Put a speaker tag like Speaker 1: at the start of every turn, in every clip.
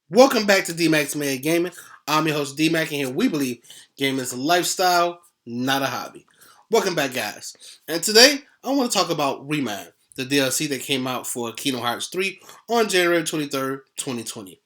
Speaker 1: Welcome back to Dmac Mad Gaming. I'm your host Dmac, and here we believe gaming is a lifestyle, not a hobby. Welcome back, guys. And today I want to talk about Remind, the DLC that came out for Kingdom Hearts 3 on January 23rd, 2020.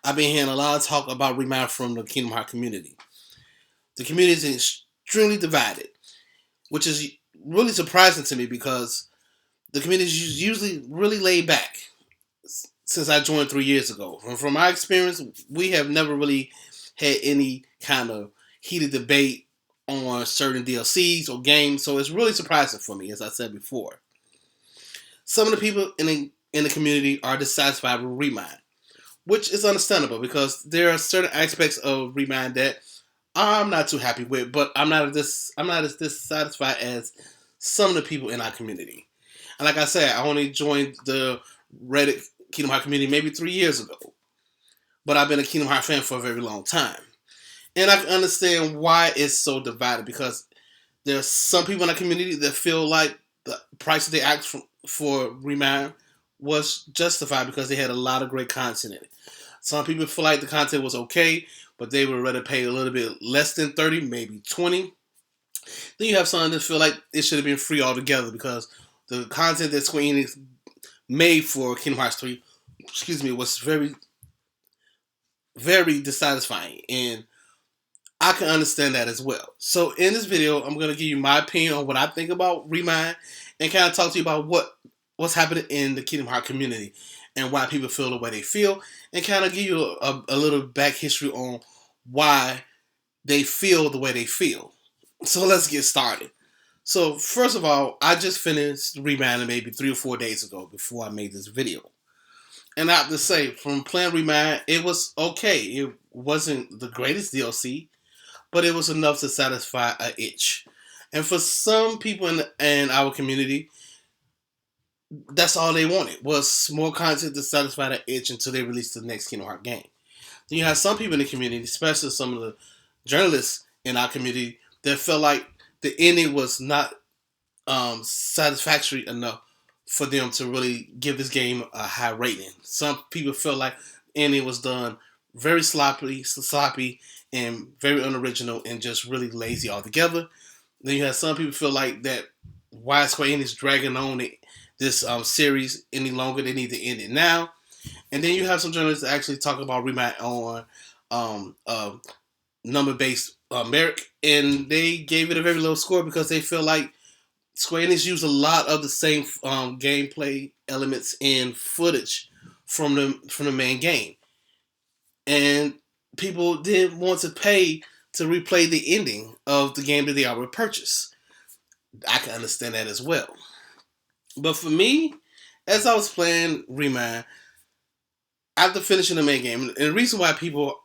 Speaker 1: I've been hearing a lot of talk about Remind from the Kingdom Hearts community. The community is extremely divided, which is really surprising to me because the community is usually really laid back since I joined 3 years ago. From my experience, we have never really had any kind of heated debate on certain DLCs or games, so it's really surprising for me, as I said before. Some of the people in the community are dissatisfied with Remind, which is understandable because there are certain aspects of Remind that I'm not too happy with, but I'm not as dissatisfied as some of the people in our community. And like I said, I only joined the Reddit Kingdom Hearts community maybe 3 years ago, but I've been a Kingdom Hearts fan for a very long time, and I can understand why it's so divided because there's some people in the community that feel like the price that they asked for Remind was justified because they had a lot of great content in it. Some people feel like the content was okay, but they would rather pay a little bit less than 30, maybe 20. Then you have some that feel like it should have been free altogether because the content that Square Enix made for Kingdom Hearts 3, was very, very dissatisfying. And I can understand that as well. So in this video, I'm going to give you my opinion on what I think about Remind and kind of talk to you about what's happening in the Kingdom Hearts community and why people feel the way they feel and kind of give you a little back history on why they feel the way they feel. So let's get started. So first of all, I just finished Remind maybe 3 or 4 days ago before I made this video. And I have to say, from playing Remind, it was okay. It wasn't the greatest DLC, but it was enough to satisfy an itch. And for some people in our community, that's all they wanted was more content to satisfy that itch until they released the next Kingdom Hearts game. Then you have some people in the community, especially some of the journalists in our community, that felt like the ending was not satisfactory enough for them to really give this game a high rating. Some people feel like the ending was done very sloppy, and very unoriginal and just really lazy altogether. Then you have some people feel like that why Square Enix dragging on this series any longer. They need to end it now. And then you have some journalists that actually talk about Remind on number-based merit, and they gave it a very low score because they feel like Square Enix used a lot of the same gameplay elements and footage from the main game, and people didn't want to pay to replay the ending of the game that they already purchased. I can understand that as well. But for me, as I was playing Remind, after finishing the main game, and the reason why people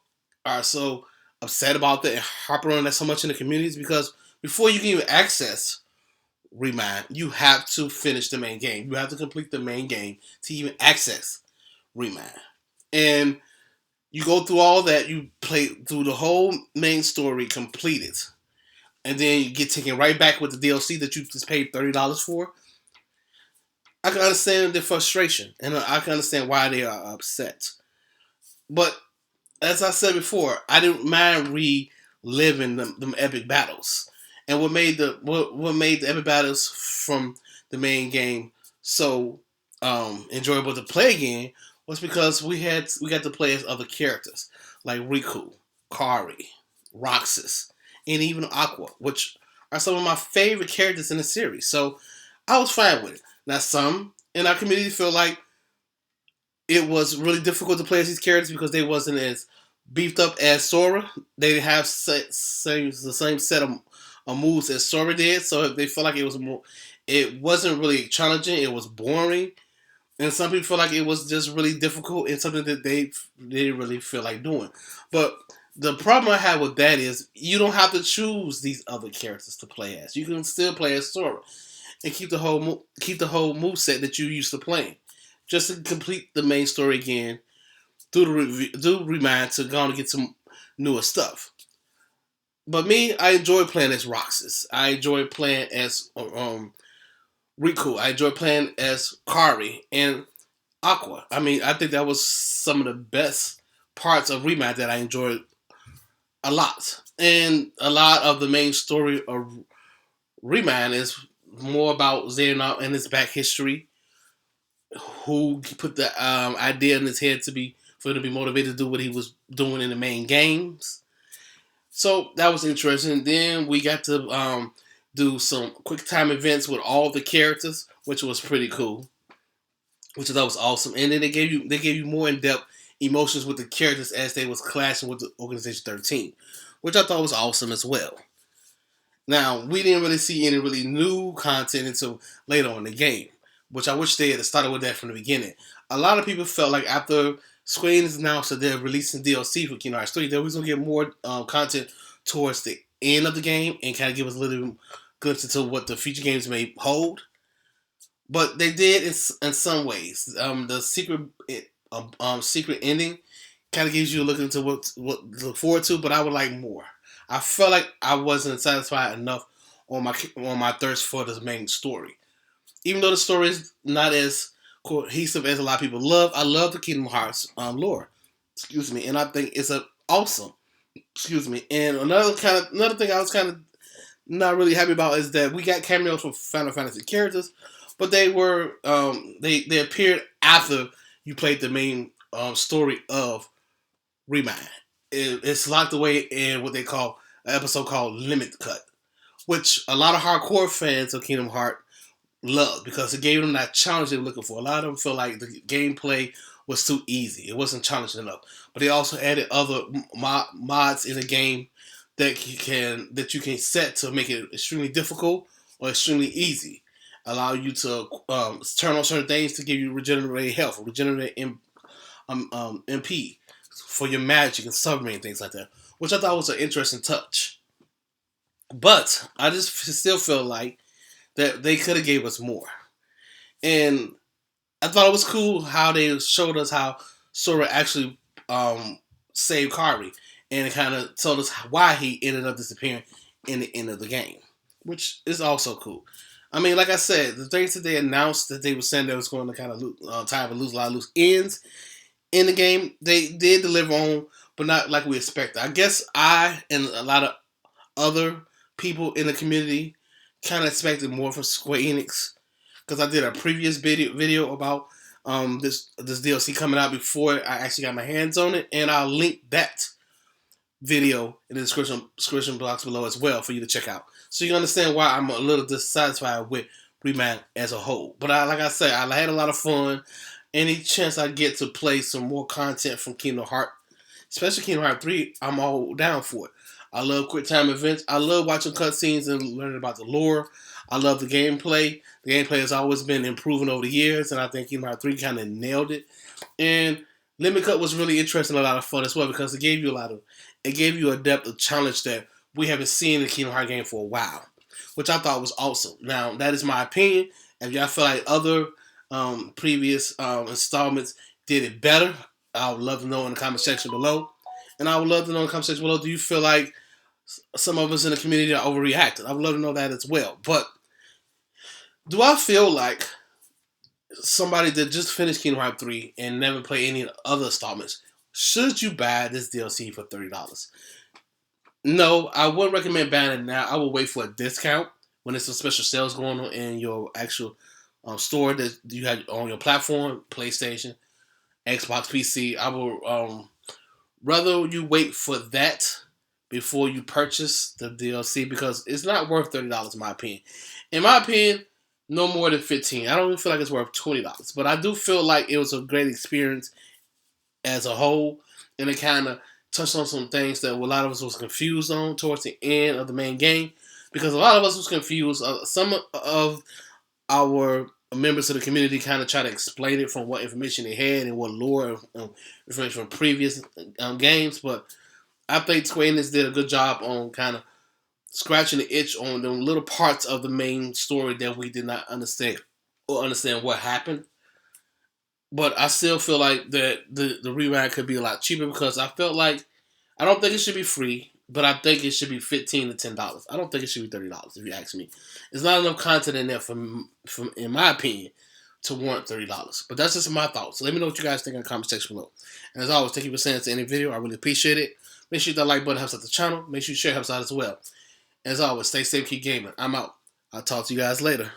Speaker 1: are so upset about that and harping on that so much in the community is because before you can even access Remind, you have to finish the main game. You have to complete the main game to even access Remind. And you go through all that, you play through the whole main story completed, and then you get taken right back with the DLC that you just paid $30 for. I can understand the frustration, and I can understand why they are upset. But as I said before, I didn't mind reliving them epic battles. And what made the epic battles from the main game so enjoyable to play again was because we got to play as other characters like Riku, Kari, Roxas, and even Aqua, which are some of my favorite characters in the series. So I was fine with it. Now some in our community feel like it was really difficult to play as these characters because they wasn't as beefed up as Sora. They didn't have the same set of moves as Sora did, so they felt like it wasn't really challenging. It was boring, and some people feel like it was just really difficult and something that they didn't really feel like doing. But the problem I have with that is you don't have to choose these other characters to play as. You can still play as Sora and keep the whole move set that you used to playing, just to complete the main story again. Do Remind to go on and get some newer stuff. But me, I enjoy playing as Roxas. I enjoy playing as Riku. I enjoy playing as Kari and Aqua. I mean, I think that was some of the best parts of Remand that I enjoyed a lot. And a lot of the main story of Remand is more about Xehanort and his back history, who put the idea in his head for him to be motivated to do what he was doing in the main games. So that was interesting. Then we got to do some quick time events with all the characters, which was pretty cool, which I thought was awesome. And then they gave you more in depth emotions with the characters as they was clashing with the Organization 13, which I thought was awesome as well. Now, we didn't really see any really new content until later on in the game, which I wish they had started with that from the beginning. A lot of people felt like after Square Enix announced that they're releasing DLC for Kingdom Hearts 3, that we was going to get more content towards the end of the game and kind of give us a little glimpse into what the future games may hold. But they did in some ways. The secret ending kind of gives you a look into what to look forward to, but I would like more. I felt like I wasn't satisfied enough on my thirst for the main story. Even though the story is not as cohesive as a lot of people love, I love the Kingdom Hearts lore. Excuse me, and I think it's awesome. Excuse me. And another thing I was kind of not really happy about is that we got cameos from Final Fantasy characters, but they were they appeared after you played the main story of Remind. It's locked away in what they call an episode called Limit Cut, which a lot of hardcore fans of Kingdom Hearts loved because it gave them that challenge they were looking for. A lot of them feel like the gameplay was too easy. It wasn't challenging enough. But they also added other mods in the game that you can set to make it extremely difficult or extremely easy. Allow you to turn on certain things to give you regenerated health, or regenerate MP for your magic and submarine and things like that, which I thought was an interesting touch. But I just still feel like that they could have gave us more. And I thought it was cool how they showed us how Sora actually saved Kairi, and it kind of told us why he ended up disappearing in the end of the game, which is also cool. I mean, like I said, the things that they announced that they were saying they was going to kind of lose a lot of loose ends in the game, they did deliver on, but not like we expected. I guess I and a lot of other people in the community kind of expected more from Square Enix, because I did a previous video about this DLC coming out before I actually got my hands on it, and I'll link that video in the description box below as well for you to check out, so you can understand why I'm a little dissatisfied with Remand as a whole. But like I said, I had a lot of fun. Any chance I get to play some more content from Kingdom Hearts, especially Kingdom Hearts 3, I'm all down for it. I love quick time events. I love watching cutscenes and learning about the lore. I love the gameplay. The gameplay has always been improving over the years, and I think Kingdom Hearts 3 kind of nailed it. And Limit Cut was really interesting, a lot of fun as well, because it gave you a depth of challenge that we haven't seen in the Kingdom Hearts game for a while, which I thought was awesome. Now, that is my opinion. If y'all feel like other previous installments did it better, I would love to know in the comment section below. And I would love to know in the comment section below, do you feel like some of us in the community are overreacting? I would love to know that as well. But do I feel like somebody that just finished Kingdom Hearts 3 and never played any other installments, should you buy this DLC for $30? No, I wouldn't recommend buying it now. I will wait for a discount when there's some special sales going on in your actual store that you have on your platform, PlayStation, Xbox, PC. I will rather you wait for that before you purchase the DLC, because it's not worth $30 in my opinion. In my opinion, no more than $15. I don't even feel like it's worth $20. But I do feel like it was a great experience as a whole, and it kind of touched on some things that a lot of us was confused on towards the end of the main game, because a lot of us was confused. Some of our members of the community kind of try to explain it from what information they had and what lore information from previous games, but I think Square Enix did a good job on kind of scratching the itch on the little parts of the main story that we did not understand or understand what happened. But I still feel like that the rewind could be a lot cheaper, because I felt like, I don't think it should be free, but I think it should be $15 to $10. I don't think it should be $30 if you ask me. There's not enough content in there from in my opinion, to warrant $30. But that's just my thoughts. So let me know what you guys think in the comment section below. And as always, thank you for sending to any video. I really appreciate it. Make sure that like button helps out the channel. Make sure you share helps out as well. As always, stay safe, keep gaming. I'm out. I'll talk to you guys later.